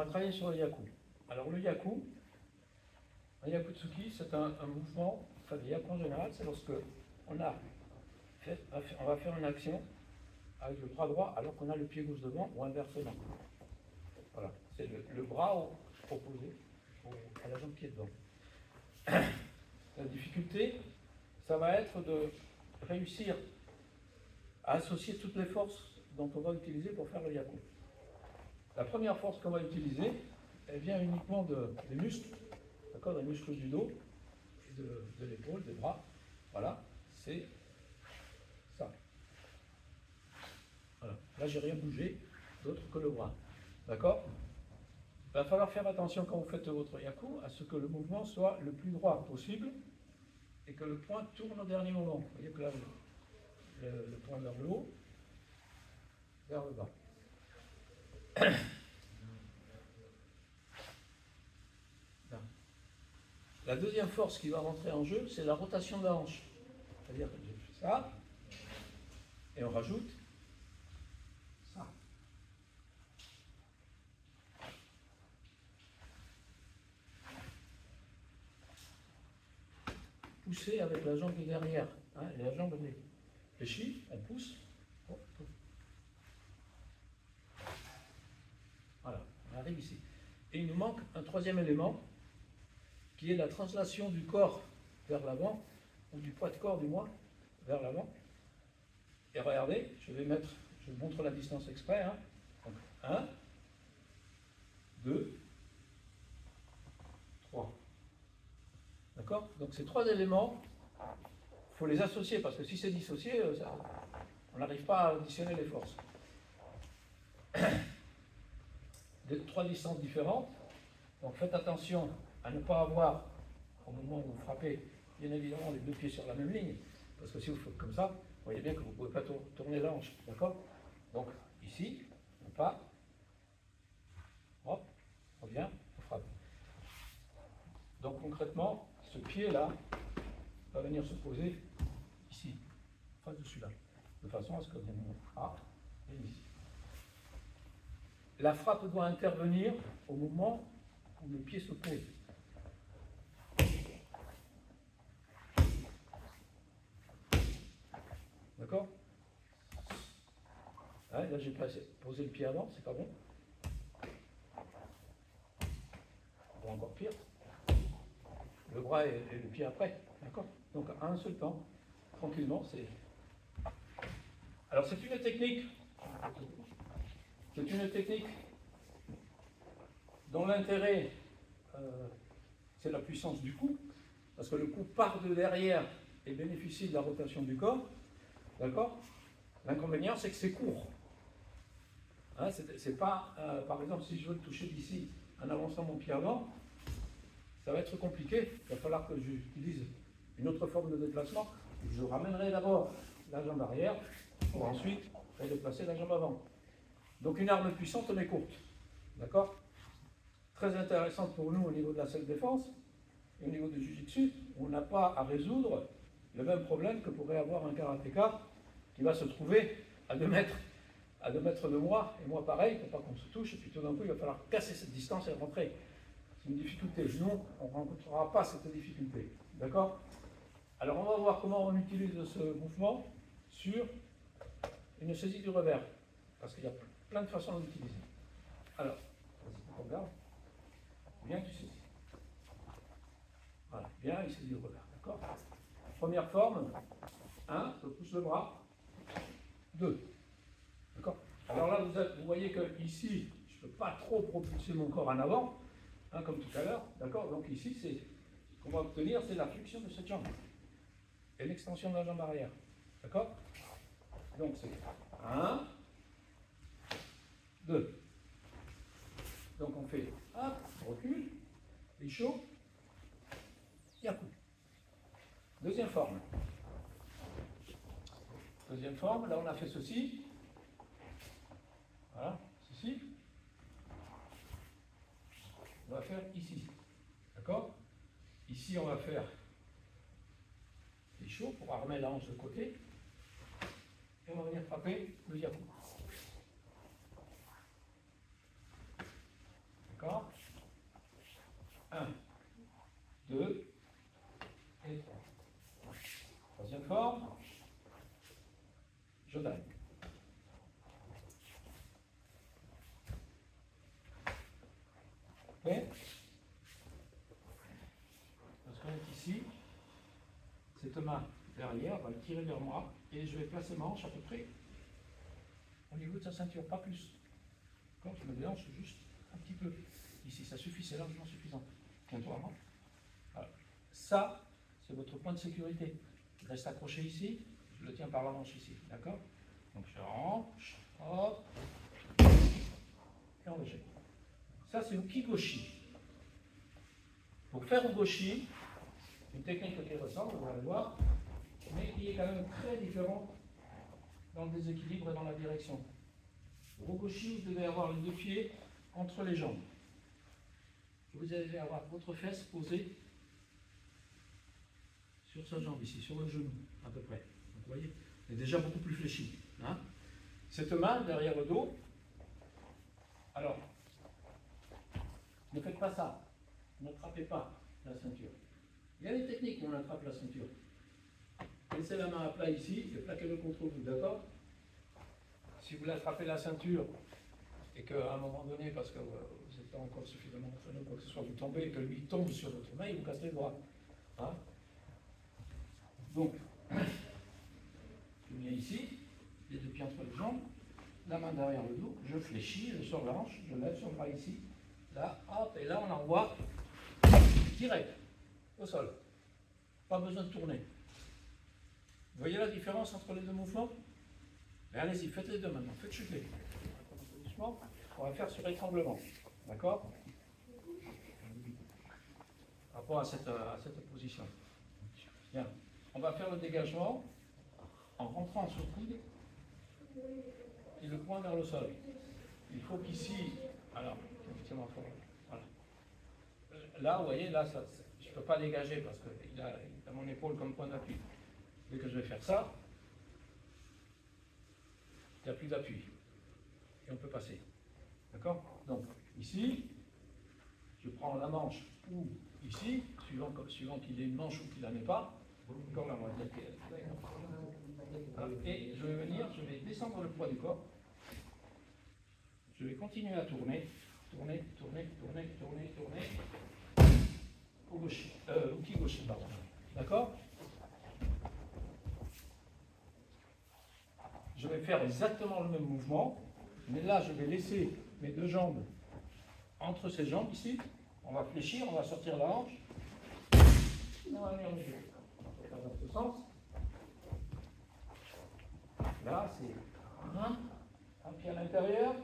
va travailler sur le yaku. Alors le yaku, un yakutsuki, c'est un mouvement, enfin le yaku en général, c'est lorsque on va faire une action avec le bras droit alors qu'on a le pied gauche devant ou inversement. Voilà, c'est le bras opposé à la jambe qui est devant. La difficulté, ça va être de réussir à associer toutes les forces dont on va utiliser pour faire le yaku. La première force qu'on va utiliser, elle vient uniquement des muscles, d'accord, des muscles du dos, et de l'épaule, des bras. Voilà, c'est ça. Voilà. Là, j'ai rien bougé d'autre que le bras. D'accord? Il va falloir faire attention quand vous faites votre yaku à ce que le mouvement soit le plus droit possible et que le poing tourne au dernier moment. Vous voyez que là, le poing vers le haut, vers le bas. La deuxième force qui va rentrer en jeu, c'est la rotation de la hanche. C'est-à-dire que j'ai fait ça, et on rajoute ça. Pousser avec la jambe de derrière. Hein, et la jambe fléchie, on pousse. Voilà, on arrive ici. Et il nous manque un troisième élément, qui est la translation du corps vers l'avant, ou du poids de corps du moins, vers l'avant. Et regardez, je vous montre la distance exprès. Hein. Donc, 1, 2, 3. D'accord? Donc ces trois éléments, il faut les associer, parce que si c'est dissocié, on n'arrive pas à additionner les forces. Trois distances différentes. Donc faites attention à ne pas avoir, au moment où vous frappez, bien évidemment les deux pieds sur la même ligne, parce que si vous faites comme ça, vous voyez bien que vous ne pouvez pas tourner la hanche, d'accord? Donc ici, on part, hop, on revient, on frappe. Donc concrètement, ce pied-là va venir se poser ici, en face de celui-là, de façon à ce que mon frappe vienne ici. La frappe doit intervenir au moment où le pied se pose. D'accord? Là, j'ai posé le pied avant, c'est pas bon. Ou encore pire. Le bras et le pied après. D'accord? Donc à un seul temps, tranquillement, c'est. Alors c'est une technique. C'est une technique dont l'intérêt, c'est la puissance du coup, parce que le coup part de derrière et bénéficie de la rotation du corps. D'accord? L'inconvénient, c'est que c'est court. Hein, c'est pas, par exemple, si je veux le toucher d'ici en avançant mon pied avant, ça va être compliqué. Il va falloir que j'utilise une autre forme de déplacement. Je ramènerai d'abord la jambe arrière pour ensuite déplacer la jambe avant. Donc une arme puissante mais courte. D'accord? Très intéressante pour nous au niveau de la self-défense et au niveau du jiu-jitsu. On n'a pas à résoudre le même problème que pourrait avoir un karatéka qui va se trouver à 2 mètres de moi, et moi pareil, pour pas qu'on se touche, et puis tout d'un coup il va falloir casser cette distance et rentrer. C'est une difficulté. Sinon, on ne rencontrera pas cette difficulté. D'accord? Alors on va voir comment on utilise ce mouvement sur une saisie du revers. Parce qu'il y a plein de façons d'utiliser. Alors, vas-y, regarde. Bien, tu saisis. Voilà, bien, il saisit le revers. D'accord? Première forme. 1, je pousse le bras. 2. D'accord? Alors là, vous voyez que ici, je ne peux pas trop propulser mon corps en avant, hein, comme tout à l'heure. D'accord? Donc ici, ce qu'on va obtenir, c'est la flexion de cette jambe et l'extension de la jambe arrière. D'accord? Donc c'est 1, 2. Donc on fait hop, on recule, et chaud, yaku. Deuxième forme. Deuxième forme, là on a fait ceci. Voilà, ceci. On va faire ici. D'accord? Ici on va faire les chauds pour armer la hanche de côté. Et on va venir frapper le yaku. D'accord? 1, 2 et 3. Troisième forme, je donne. Ok? Parce qu'on est ici, cette main derrière va le tirer vers moi et je vais placer ma hanche à peu près au niveau de sa ceinture, pas plus. Quand je me déhanche juste un petit peu. Ici, ça suffit, c'est largement suffisant. Tiens-toi, hein. Voilà. Ça, c'est votre point de sécurité. Je reste accroché ici, je le tiens par la manche ici, d'accord? Donc je range, hop, et on le jette. Ça, c'est Ukigoshi. Pour faire Ugoshi, une technique qui ressemble, vous allez voir, mais qui est quand même très différente dans le déséquilibre et dans la direction. Pour Ugoshi, vous devez avoir les deux pieds entre les jambes. Vous allez avoir votre fesse posée sur sa jambe ici, sur le genou, à peu près. Donc, vous voyez, elle est déjà beaucoup plus fléchie. Hein? Cette main derrière le dos, alors, ne faites pas ça. N'attrapez pas la ceinture. Il y a des techniques où on attrape la ceinture. Laissez la main à plat ici et plaquez-le contre vous, d'accord? Si vous l'attrapez la ceinture et qu'à un moment donné, parce que vous n'êtes pas encore suffisamment entraîné ou quoi que ce soit, vous tombez et que lui tombe sur votre main, il vous casse les doigts. Hein? Donc, je viens ici, les deux pieds entre les jambes, la main derrière le dos, je fléchis, je sors la hanche, je lève son bras ici, là, hop, et là on envoie direct au sol. Pas besoin de tourner. Vous voyez la différence entre les deux mouvements? Allez-y, faites les deux maintenant, faites chuter. Doucement, on va faire sur étranglement. D'accord? Par rapport à cette position. Bien. On va faire le dégagement en rentrant sur le coude et le poing vers le sol. Il faut qu'ici, alors, effectivement, voilà. Là, vous voyez, là, je ne peux pas dégager parce qu'il a mon épaule comme point d'appui. Dès que je vais faire ça, il n'y a plus d'appui. Et on peut passer. D'accord? Donc, ici, je prends la manche ou ici, suivant qu'il ait une manche ou qu'il n'en ait pas. Encore la moitié. Et je vais venir, je vais descendre le poids du corps. Je vais continuer à tourner. Tourner. Ukigoshi, pardon. D'accord? Je vais faire exactement le même mouvement, mais là je vais laisser mes deux jambes entre ces jambes ici. On va fléchir, on va sortir la hanche. On va venir dans ce sens. Là c'est un pied à l'intérieur,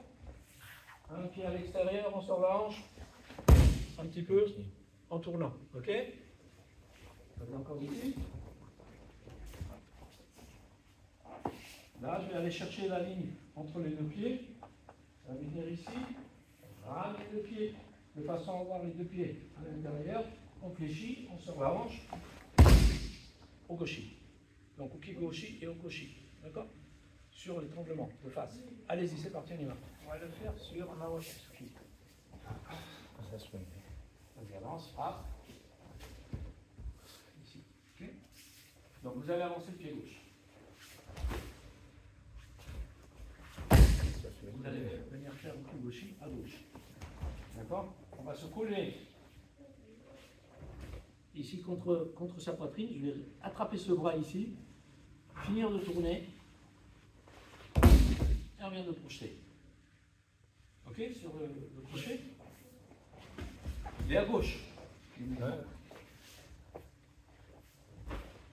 un pied à l'extérieur, on sort la hanche un petit peu en tournant. Ok? Encore ici. Là, je vais aller chercher la ligne entre les deux pieds. Je vais venir ici, ramener le pied de façon à avoir les deux pieds à l'intérieur. On fléchit, on sort la hanche. Ugoshi. Donc Ukigoshi et Ugoshi. D'accord? Sur l'étranglement de face. Allez-y, c'est parti, on y va. On va le faire sur Mawashitsuki. On avance, hop. Ici. Okay. Donc vous allez avancer le pied gauche. Vous allez venir faire un Ukigoshi à gauche. D'accord? On va se coller ici contre sa poitrine. Je vais attraper ce bras ici, finir de tourner, et on vient de projeter. Ok? Sur le crochet. Il est à gauche.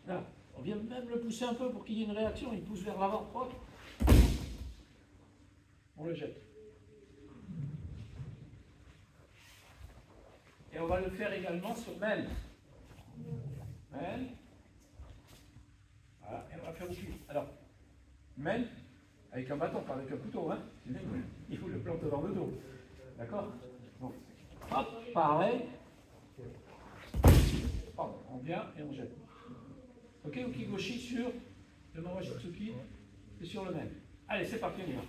Là, on vient même le pousser un peu pour qu'il y ait une réaction. Il pousse vers l'avant. On le jette. Et on va le faire également sur Mel. Mel. Voilà, et on va faire aussi. Alors, Mel, avec un bâton, pas avec un couteau, hein. Il faut le planter dans le dos. D'accord? Donc, hop, pareil. Hop, on vient et on jette. Ok, Ukigoshi sur le Mawashitsuki et sur le Mel. Allez, c'est parti, on y va.